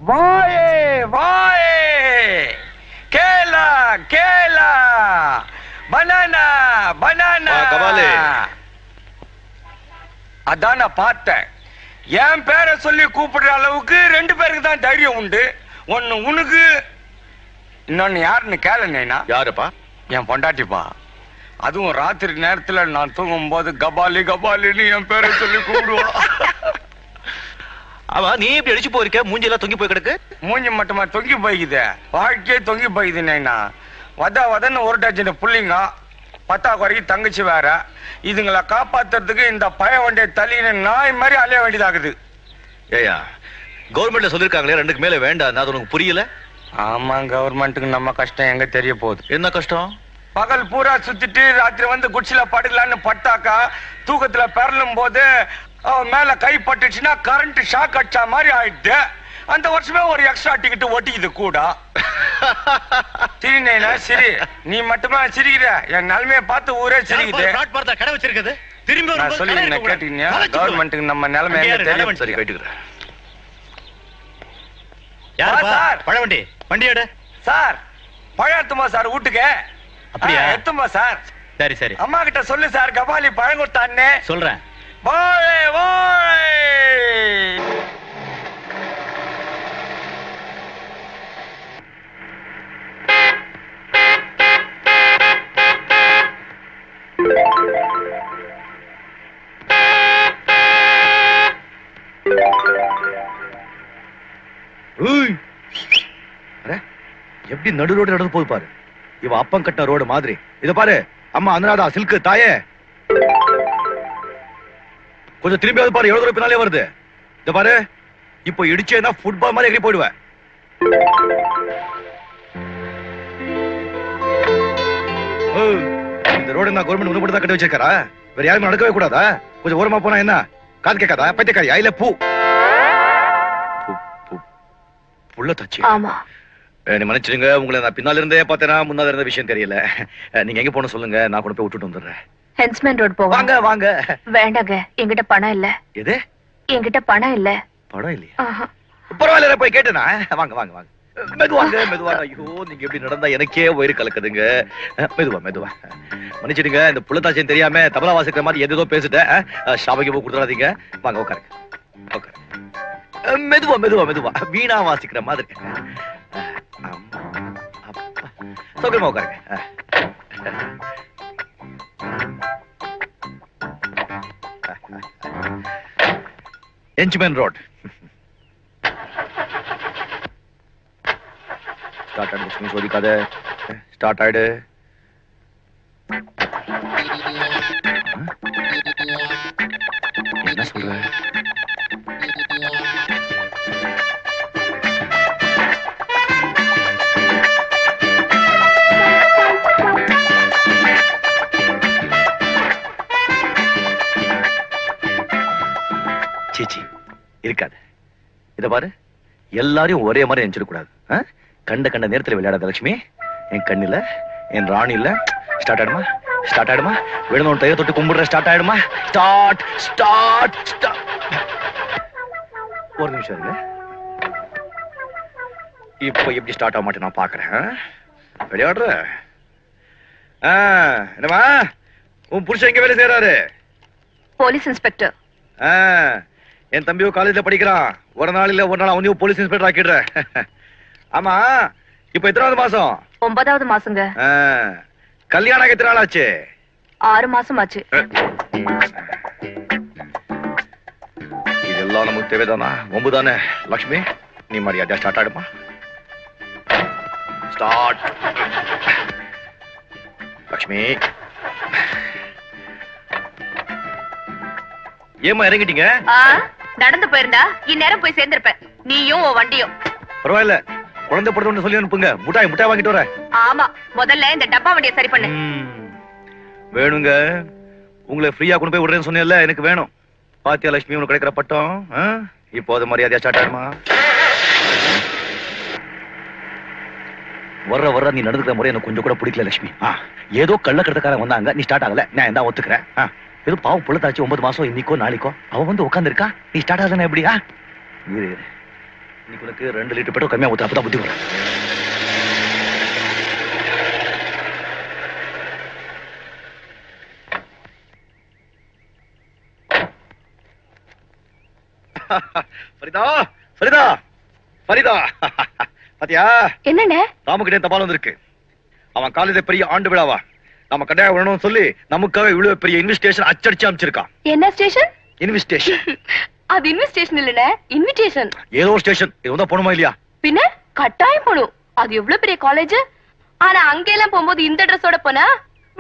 வாயே வாயே, கேலா கேலா, banana banana. Kabali, அதான் நான் பார்த்தேன். என் பேரை சொல்லி கூப்பிடுற அளவுக்கு 2 பேருக்கு தான் தைரியம் உண்டு. ஒன்னு உனக்கு, இன்னொன்னு யாருன்னு கேளுனா. யாருப்பா? என் பொண்டாட்டிப்பா. அதுவும் ராத்திரி நேரத்துல நான் தூங்கும் போது கபாலி கபாலின்னு என் பேரை சொல்லி கூப்பிடுவா. அவ நீ இப்படி அடிச்சு போயிருக்க, மூஞ்சி எல்லாம் தொங்கி போய் கிடக்கு. மூஞ்சி மட்டுமா தொங்கி போய்க்குது, வாழ்க்கையே தொங்கி போய்க்குது. நைனா வதன்னு ஒரு டஜன் புள்ளிங்க, 10 குறைக்கு தங்கச்சி வேற. இதுங்களை காப்பாத்துறதுக்கு இந்த பய வண்டியை தள்ளின நாய் மாதிரி அலைய வேண்டியதாகுது. ஏயா, கவர்மெண்ட்ல சொல்லிருக்காங்களே 2க்கு மேல வேண்டாம், அது உனக்கு புரியல? ஆமா, கவர்மெண்ட்டுக்கு நம்ம கஷ்டம் எங்க தெரிய போகுது? என்ன கஷ்டம்? பகல் பூரா சுத்திட்டு ராத்திரி வந்து குச்சில படுக்கலான்னு பட்டாக்கா, தூக்கத்துல பெறலும் போது அவன் மேல கை பட்டுச்சுன்னா கரண்ட் ஷாக் அடிச்சா மாதிரி ஆயிடுது. அந்த வருஷமே ஒரு எக்ஸ்ட்ரா டிக்கெட் ஒட்டிக்குது கூட. சரி நைனா சரி, நீ மட்டுமா சிரிக்கிற? என் நிலைமையை பார்த்து ஊரே சிரிக்குது. கடை வச்சிருக்குது, நான் சொல்லி கேட்டீங்க, கவர்மெண்ட்டுக்கு நம்ம நிலைமை எங்க தெரியும்? சரி, கேட்டுக்கிறேன். சார், பழவண்டி வண்டியோட சார், பழம் எத்துமா சார் வீட்டுக்கு? அப்படியா? எத்துமா சார். சரி சரி, அம்மா கிட்ட சொல்லு சார், கபாலி பழம் கொடுத்தான்னு சொல்றேன். வாழை வாழை. எப்படி நடு ரோடு நடந்து போது பாரு. இவ அப்பம் கட்ட ரோடு மாதிரி. இத பாரு அம்மா, அனுராதா சில்க் தாயே, கொஞ்சம் திரும்பியாவது பாரு, எவ்வளவு தூரம் பின்னாலே வருது. இத பாரு, இப்போ இடிச்சேன்னா ஃபுட்பால் மாதிரி எகிரி போயிடுவேன். இந்த ரோடு நான் கவர்மெண்ட் உனக்கு தான் கட்டி வச்சிருக்காரா? வேற யாருமே நடக்கவே கூடாதா? கொஞ்சம் ஓரமா போனா என்ன காது கேட்காதா? பைத்தியக்காரியா இல்ல பூ புள்ள தச்சு? ஆமா. நீ மன்னிச்சிடுங்க, உங்களை நான் பின்னால இருந்தே பார்த்தேனா முன்னால இருந்த விஷயம் தெரியல. நீங்க எங்க போன சொல்லுங்க, நான் கொண்டு போய் விட்டுட்டு வந்துடுறேன். ஹென்ஸ்மேன் ரோட் போவோம். வாங்க வாங்க. வேண்டாங்க, என்கிட்ட பணம் இல்ல. எது? என்கிட்ட பணம் இல்ல. பணம் இல்லையா? பரவாயில்ல, போய் கேட்டேனா. வாங்க வாங்க வாங்க, மெதுவாங்க மெதுவாங்க. ஐயோ, நீங்க எப்படி நடந்தா எனக்கே வயிறு கலக்குதுங்க. மெதுவா மெதுவா. மன்னிச்சிடுங்க, இந்த புள்ளத்தாச்சின்னு தெரியாம தபலா வாசிக்கிற மாதிரி எதோ பேசிட்டேன். ஷாபைக்கு போய் கொடுத்துடாதீங்க. வாங்க உட்காருங்க, உட்காரு. மெதுவா மெதுவா மெதுவா, வீணா வாசிக்கிற மாதிரி. சௌகரியமா உட்காருங்க. என்ச்மேன் ரோட். ஸ்டார்ட் ஆயிடு லட்சுமி, சோதிக்காத. ஸ்டார்ட் ஆயிடு. என்ன சொல்ற? சீச்சி, இருக்காது. இத பாரு, எல்லாரையும் ஒரே மாதிரி நினைச்சிடக்கூடாது. கண்ட நேரத்தில் விளையாடாத லட்சுமி. என் கண்ணில என் ராணி இல்ல. ஸ்டார்ட் ஆயிடுமா? ஸ்டார்ட் ஆயிடுமா? விழுந்தவன் தைய தொட்டு கும்பிடுற. ஸ்டார்ட் ஆயிடுமா? Start start start. ஒரு நிமிஷம் இருங்க. இப்போ எப்படி ஸ்டார்ட் ஆக மாட்டேன் நான் பாக்குறேன். விளையாடுற என்னமா? உன் புருஷன் எங்க வேலை செய்யறாரு? Police inspector. என் தம்பியோ காலேஜ்ல படிக்கிறான். ஒரு நாள் இல்ல ஒரு நாள் அவனையும் போலீஸ் இன்ஸ்பெக்டர் ஆக்கிடுறேன். ஆமா, இப்ப எத்தனாவது மாசம்? 9வது மாசங்க. கல்யாணம் எத்தனை நாள் ஆச்சு? 6 மாசம் ஆச்சு. இதெல்லாம் நமக்கு தேவைதானா? 9 தானே லட்சுமி? நீ மரியாதையா ஸ்டார்ட் ஆயிடுமா? ஸ்டார்ட். லட்சுமி, ஏமா இறங்கிட்டீங்க? நடந்து போயிருந்தா இந்நேரம் போய் சேர்ந்திருப்பேன், நீயும் உன் வண்டியும். பரவாயில்ல, குழந்தை படுத்து சொல்லி அனுப்புங்க. முட்டாய் முட்டாய் வாங்கிட்டு வரேன். ஆமா, முதல்ல இந்த டப்பா வண்டியை சரி பண்ணு. வேணுங்க, உங்களை ஃப்ரீயா கொண்டு போய் விடுறேன்னு சொன்னேன்ல, எனக்கு வேணும். பாத்தியா லட்சுமி, உனக்கு கிடைக்கிற பட்டம். இப்போ அது மரியாதையா ஸ்டார்ட் ஆயிடுமா? வர்ற நீ நடந்துக்கிற முறை எனக்கு கொஞ்சம் கூட பிடிக்கல லட்சுமி. ஏதோ கள்ளக்கடத்தக்காரன் வந்தாங்க, நீ ஸ்டார்ட் ஆகல, நான் தான் ஒத்துக்கிறேன். ஏதோ பாவம் புள்ளத்தாச்சு, 9 மாசம் இன்னைக்கோ நாளைக்கோ அவ வந்து உட்காந்துருக்கா, நீ ஸ்டார்ட் ஆகலன்னா எப்படியா? இன்னைக்கு உனக்கு 2 லிட்டர் பெட்ரோல் கம்மியா ஊத்து, அப்பதான் புத்தி வரும். ஃபரிதா ஃபரிதா ஃபரிதா பாத்தியா என்னண்ணே? ராமகிட்டே தபால் வந்திருக்கு. அவன் காலேஜ் பெரிய ஆண்டு விழாவா நம்ம கட்டாயம் வரணும்னு சொல்லி நமக்காக இவ்வளவு பெரிய இன்விடேஷன் அச்சடிச்சு அமைச்சிருக்கான். என்ன ஸ்டேஷன்? இன்விடேஷன். அது இன்விடேஷன் இல்லண்ணே, இன்விடேஷன். ஏதோ ஸ்டேஷன். இது வந்தா போணுமா இல்லையா? பின்ன கட்டாயம் போணும். அது எவ்வளவு பெரிய காலேஜ். ஆனா அங்கெல்லாம் போகும்போது இந்த ட்ரெஸ்ஸோட போனா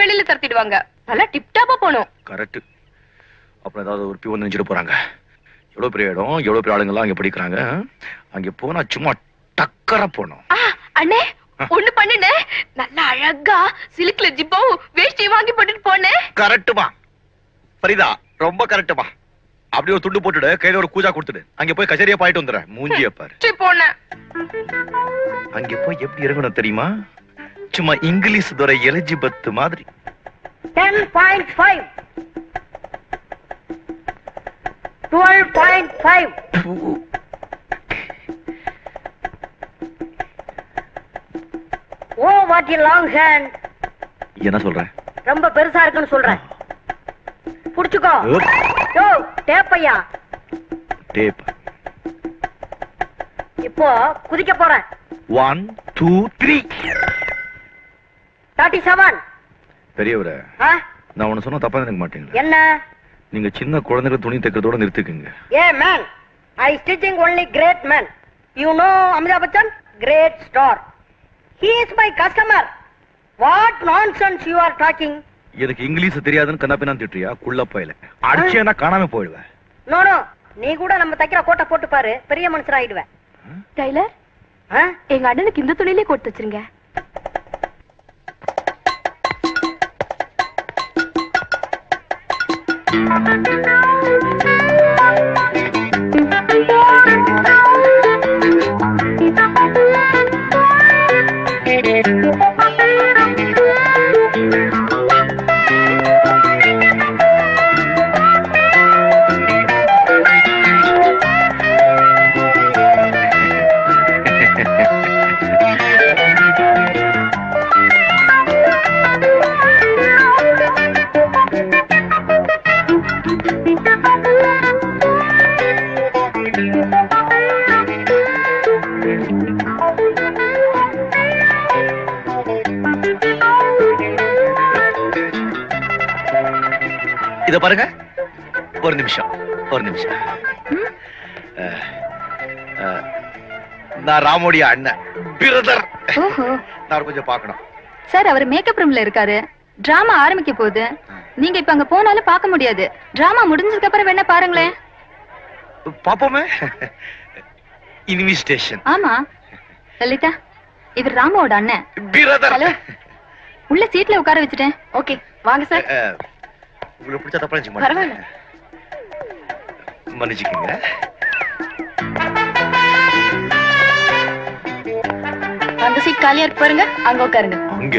வெளியில தரத்திடுவாங்க. நல்லா டிப்டாப்பா போணும். கரெக்ட். அப்புறம் ஏதாவது ஒரு பியூன் நினைச்சிட்டு போறாங்க. எவ்வளவு பெரிய இடம், எவ்வளவு பெரிய ஆளுங்க எல்லாம் அங்க படிக்கிறாங்க. அங்க போனா சும்மா டக்கரா போனோம். அண்ணே ஒண்ணு பண்ணுனே, நல்லா அழகா சில்க்ல ஜிப்பாவும் வேஷ்டியும் வாங்கி போட்டுட்டு போனேன். கரெக்ட்டுமா ஃபரிதா, ரொம்ப கரெக்ட்டுமா. அப்படியே ஒரு துண்டு போட்டுடு, கையில ஒரு கூஜா கொடுத்துடு. அங்க போய் கச்சேரியா பாயிட்டு வந்துடுறேன். மூஞ்சிய பாரு. போனேன். அங்க போய் எப்படி இறங்கணும் தெரியுமா? சும்மா இங்கிலீஷ் துறை எலிஜிபெத் மாதிரி. 10.5 12.5 oh what a long hand. என்ன சொல்றேன்? ரொம்ப பெருசா இருக்குன்னு சொல்றேன். புடிச்சுக்கோ. யோ டேப்பையா. டேப். இப்போ குதிக்க போறேன். 1 2 3 37. பெரியவரே, ஆ? நான் உன்ன சொன்னா தப்பா நினைக்க மாட்டீங்களா? என்ன? நீங்க சின்ன குழந்தைகள் துணி தைக்கிறதோட நிறுத்திக்கங்க. A man, I stitching only great men. You know Amitabh Bachchan? Great star. He is my customer. What nonsense you are talking. எனக்கு இங்கிலீஷ் தெரியாதுன்னு கண்ணாப்பினான்னு திட்டுறியா? குள்ள போயில அடிச்சேன்னா காணாம போயிடுவேன். நோ நோ, நீ கூட நம்ம தைக்கிற கோட்டை போட்டு பாரு, பெரிய மனுஷன் ஆயிடுவேன். டைலர், எங்க அண்ணனுக்கு இந்த துணியிலே கொடுத்து வச்சிருங்க. இத பாருங்க, ஒரு நிமிஷம். நான் ராமோடைய அண்ணன் பிரதர். நான் கொஞ்சம் பார்க்கணும். சார், அவர் மேக்கப் ரூம்ல இருக்காரு. டிராமா ஆரம்பிக்க போகுது. நீங்க இப்ப அங்க போனாலும் பார்க்க முடியாது. டிராமா முடிஞ்சதுக்கு அப்புறம் வேணா பாருங்களேன். பாப்போமே. இன்விடேஷன். ஆமா லலிதா, இது ராமாவோட அண்ணன் பிரதர். ஹலோ, உள்ள சீட்ல உட்கார வச்சுட்டேன். ஓகே வாங்க சார். உங்களுக்கு பிடிச்ச தப்பா நினைச்சு பரவாயில்ல. மன்னிச்சுக்கங்க. அந்த சீட் காலியா இருக்கு பாருங்க, அங்க உட்காருங்க. அங்க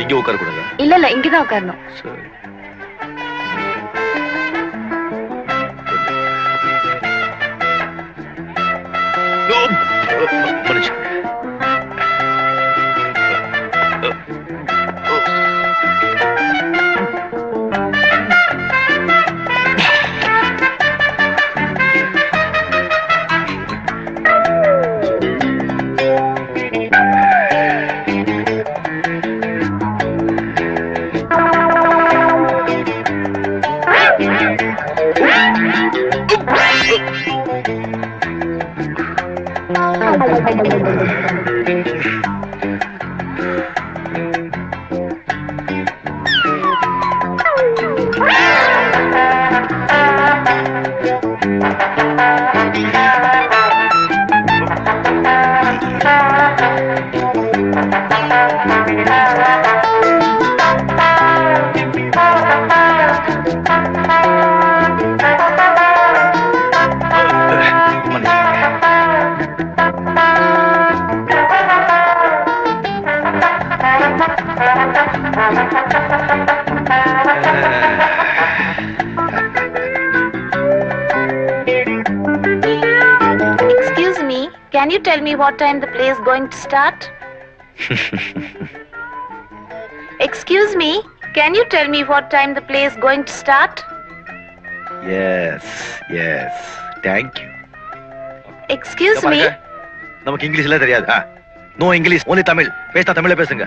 எங்க உட்கார கூடாது? இல்ல இல்ல, இங்கதான் உட்காரணும். சரி. மன்னிச்சுக்கங்க. can you tell me what time the play is going to start? Excuse me, can you tell me what time the play is going to start? Yes, thank you. Excuse me. நமக்கு இங்கிலீஷ்ல தெரியாது. No English, only Tamil. பேசினா தமிழ்ல பேசுங்க.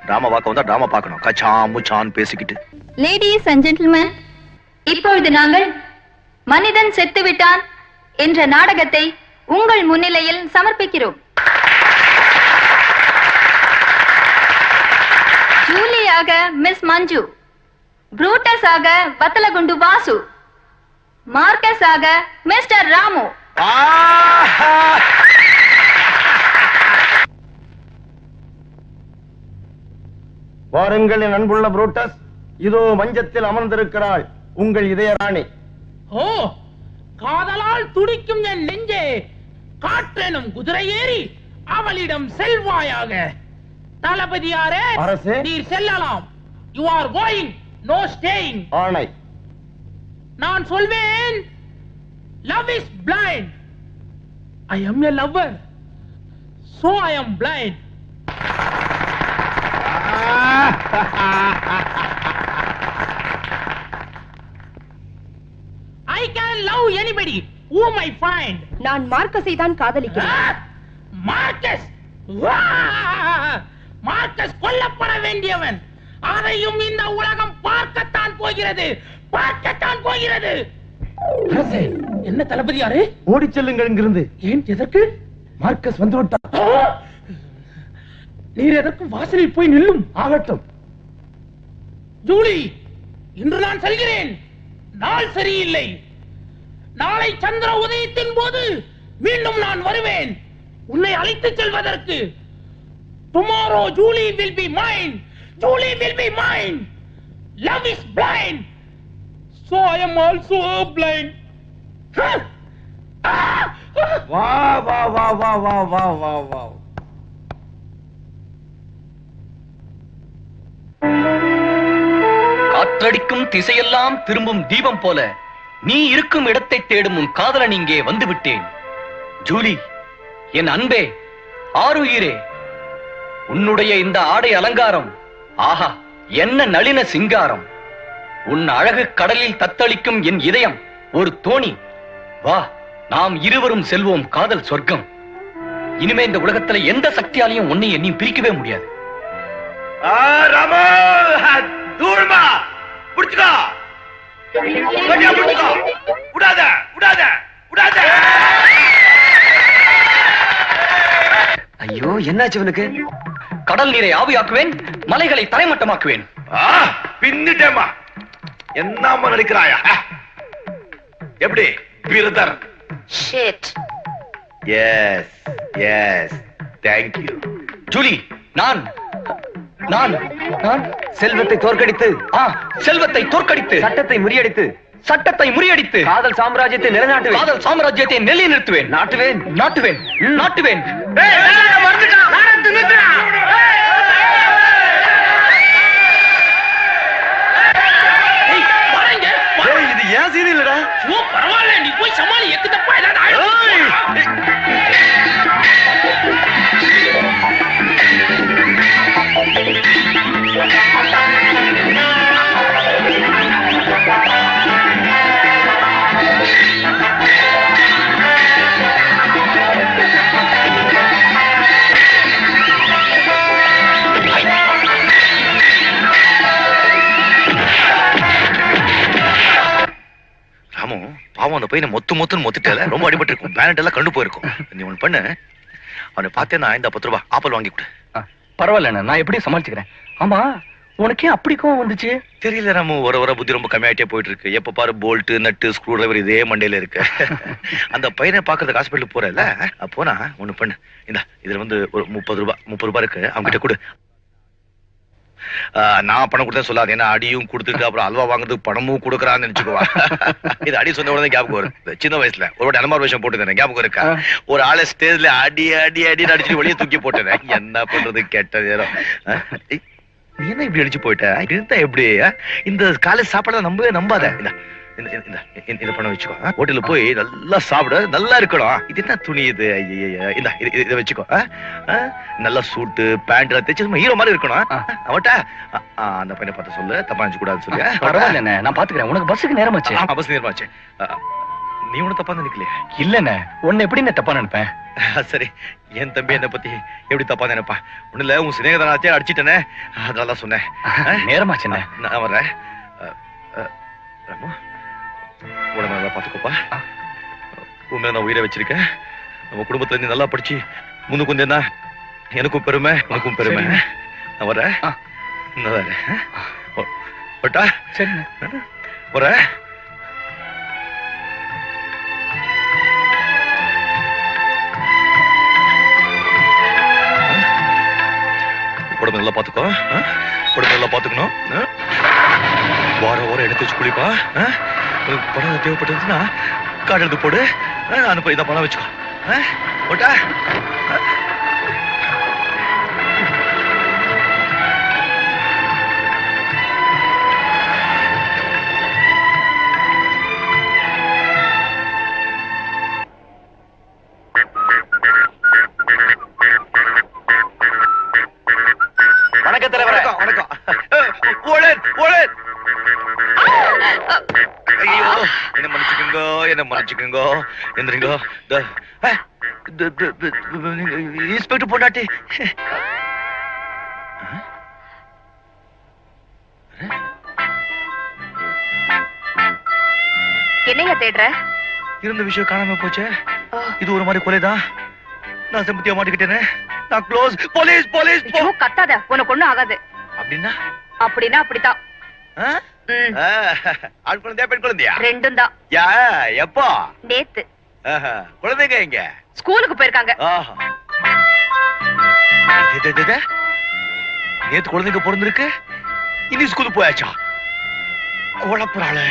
Drama பார்க்க வந்தா drama பார்க்கணும். கச்சான் முச்சான் பேசிக்கிட்டு. லேடிஸ் அண்ட் ஜென்டில்மேன், இப்பொழுது நாங்கள் மனிதன் செத்துவிட்டான் என்ற நாடகத்தை உங்கள் முன்னிலையில் சமர்ப்பிக்கிறோம். ஜூலியாக மிஸ் மஞ்சு, புரூட்டஸ் ஆக வத்தலகுண்டு வாசு, மார்க்கஸ் ஆக மிஸ்டர் ராமு. வாருங்கள் என் அன்புள்ள புரூட்டஸ், இதோ மஞ்சத்தில் அமர்ந்திருக்கிறாள் உங்கள் இதய ராணி. ஓ, காதலால் துடிக்கும் என் நெஞ்சே, காற்றெனும் குதிரை ஏறி அவளிடம் செல்வாயாக. தளபதியாரே, அரசே, நீர் செல்லலாம். You are going, no staying. ஆணை. நான் சொல்வேன், love is blind. I am a lover, so I am blind. I can love anybody whom I find. நான் மார்க்கஸை தான் காதலிக்கிறேன். மார்க்கஸ், மார்க்கஸ் கொல்லப்பட வேண்டியவன். அதையும் இந்த உலகம் பார்க்கத்தான் போகிறது, பார்க்கத்தான் போகிறது. அரசே, என்ன தளபதியாரே? ஓடி செல்லுங்கள் இங்கிருந்து. ஏன், எதற்கு? மார்க்கஸ் வந்து விட்டார். நீர் எதற்கு வாசலில் போய் நில்லும். ஆகட்டும். ஜூலி, இன்று நான் செல்கிறேன். நாள் சரியில்லை. நாளை சந்திர உதயத்தின் போது மீண்டும் நான் வருவேன் உன்னை அழைத்துச் செல்வதற்கு. Tomorrow Julie will be mine. Julie will be mine. Love is blind. So I am also blind. வா வா வா வா வா வா வா வா. காற்றடிக்கும் திசையெல்லாம் திரும்பும் தீபம் போல நீ இருக்கும் இடத்தை தேடும் உன் காதலன் இங்கே வந்து விட்டேன். ஜூலி, என் அன்பே, ஆருயிரே, உன்னுடைய இந்த ஆடை அலங்காரம், ஆஹா, என்ன நளின சிங்காரம். உன் அழகு கடலில் தத்தளிக்கும் என் இதயம் ஒரு தோணி. வா, நாம் இருவரும் செல்வோம் காதல் சொர்க்கம். இனிமே இந்த உலகத்துல எந்த சக்தியாலையும் உன்னை என்னையும் பிரிக்கவே முடியாது. ராமா, தூர்மா, புடிச்சுக்கோ. புடிச்சுக்கோ. விடாத, விடாத, விடாத. ஐயோ, என்னாச்சு இவனுக்கு? கடல் நீரை ஆவியாக்குவேன், மலைகளை தரைமட்டமாக்குவேன். பின்னிட்டேமா. என்னம்மா நடிக்கிறாயா? எப்படி brother? Shit. Yes, thank you. Julie, நான் செல்வத்தை தோற்கடித்து, செல்வத்தை தோற்கடித்து, சட்டத்தை முறியடித்து காதல் சாம்ராஜ்யத்தை நிலைநாட்டுவேன். காதல் சாம்ராஜ்யத்தை நிலைநிறுத்துவேன். நாட்டுவேன். இது ஏன் சீன் இல்லடா? பரவாயில்ல, நீ போய் சமாளி. எக்கு தப்பா ஏதாவது ராமு, பாவம் அந்த பையனை மொத்துன்னு மொத்துட்டால ரொம்ப அடிபட்டு இருக்கும். பேனட் எல்லாம் கண்டு போயிருக்கும். நீ ஒண்ணு பண்ணு, அவனை பார்த்தேன்னா இந்த 10 ரூபாய் ஆப்பிள் வாங்கி கொடு. பரவாயில்ல, நான் எப்படி சமாளிச்சுக்கிறேன். ஆமா, உனக்கே அப்படி கோவம் வந்துச்சு? தெரியல ராமு, வர புத்தி ரொம்ப கம்மியாயிட்டே போயிட்டு இருக்கு. எப்ப பாரு போல்ட் நட்டு ஸ்க்ரூ டிரைவர் இதே மண்டையில இருக்கு. அந்த பையனை பாக்குறதுக்கு ஹாஸ்பிட்டல் போறல, போனா ஒண்ணு பண்ணு, இந்த இதுல வந்து ஒரு 30 ரூபாய் இருக்கு, அவங்க கிட்ட கொடு. நான் பணம் கொடுத்தேன் சொல்லாது, ஏன்னா அடியும் கொடுத்துட்டு அப்புறம் அல்வா வாங்குறதுக்கு பணமும் கொடுக்கறான்னு நினைச்சுக்குவா. இது அடி சொன்ன உடனே ஞாபகம் வரும். சின்ன வயசுல ஒரு அனுமார் விஷயம் போட்டு ஞாபகம் இருக்கா? ஒரு ஆளை ஸ்டேஜ்ல அடி அடிச்சு வெளியே தூக்கி போட்டேன். என்ன பண்றது, கெட்ட நேரம். நீ என்ன இப்படி அடிச்சு போயிட்ட? இருந்தா எப்படி? இந்த காலேஜ் சாப்பாடு நம்பவே நம்பாத. இந்த பணம் வச்சுக்கோ. ஹோட்டல்ல போய் நல்லா சாப்பிட, நல்லா இருக்கணும். இது என்ன துணி இது? இந்த இதை வச்சுக்கோ. நல்லா சூட்டு பேண்ட் எல்லாம் தைச்சு ஹீரோ மாதிரி இருக்கணும். அவட்ட அந்த பையனை பார்த்து சொல்லு, தப்பா நினைச்சு கூடாது சொல்லு. பரவாயில்ல, நான் பாத்துக்கிறேன். உனக்கு பஸ்ஸுக்கு நேரமாச்சு. பஸ் நேரமாச்சு. நீ ஒண்ணு தப்பா நினைக்கலையா? இல்லண்ணே, உன்னை எப்படி நான் தப்பா நினைப்பேன்? சரி, என் தம்பி என்ன பத்தி எப்படி தப்பா நினைப்பா? ஒண்ணு இல்ல, உன் சிநேகிதனாச்சே அடிச்சிட்டனே, அதெல்லாம் சொன்னேன். நேரமாச்சுண்ணே. நான் வர்றேன். ராமு, உடம்பு நல்லா பாத்துக்கோப்பா. உண்மையில நான் உயிரை வச்சிருக்கேன். நம்ம குடும்பத்துல இருந்து நல்லா படிச்சு முன்னுக்கு வந்தேன்னா எனக்கும் பெருமை, உனக்கும் பெருமை. நான் வரேன். நான் வரேன். பட்டா சரிண்ணே, வரேன். உடம்பு நல்லா பாத்துக்கோ. உடம்பு நல்லா பாத்துக்கணும். வாரம் வாரம் எடுத்து வச்சு குளிப்பா. பணம் தேவைப்பட்டதுன்னா கார்டு எடுத்து போடு. அனுப்ப இதை பணம் வச்சுக்கோ. போட்டா வணக்கம் தலைவரே. வணக்கம். Odean Odean. ஐயோ, என்ன மன்னிச்சுக்கோங்க, என்ன மன்னிச்சுக்கோங்க. எந்திரிங்க. இன்ஸ்பெக்டர் பொண்டாட்டி. என்னையா தேடுற? இருந்த விஷயம் காணாம போச்சே. இது ஒரு மாதிரி கொலைதான். நான் செம்பத்தியா மாட்டிக்கிட்டேனே. நான் க்ளோஸ். Police police. ஐயோ, கத்தாத, உனக்கு ஒண்ணும் ஆகாது. அப்படின்னா அப்படின்னா அப்படித்தான். ஆண் குழந்தையா பெண் குழந்தையா? ரெண்டும் தான். யா, எப்போ? நேத்து குழந்தைங்க எங்க? ஸ்கூலுக்கு போயிருக்காங்க. நேத்து குழந்தைங்க பிறந்திருக்கு, இனி ஸ்கூலுக்கு போயாச்சா? குழப்பறாளே.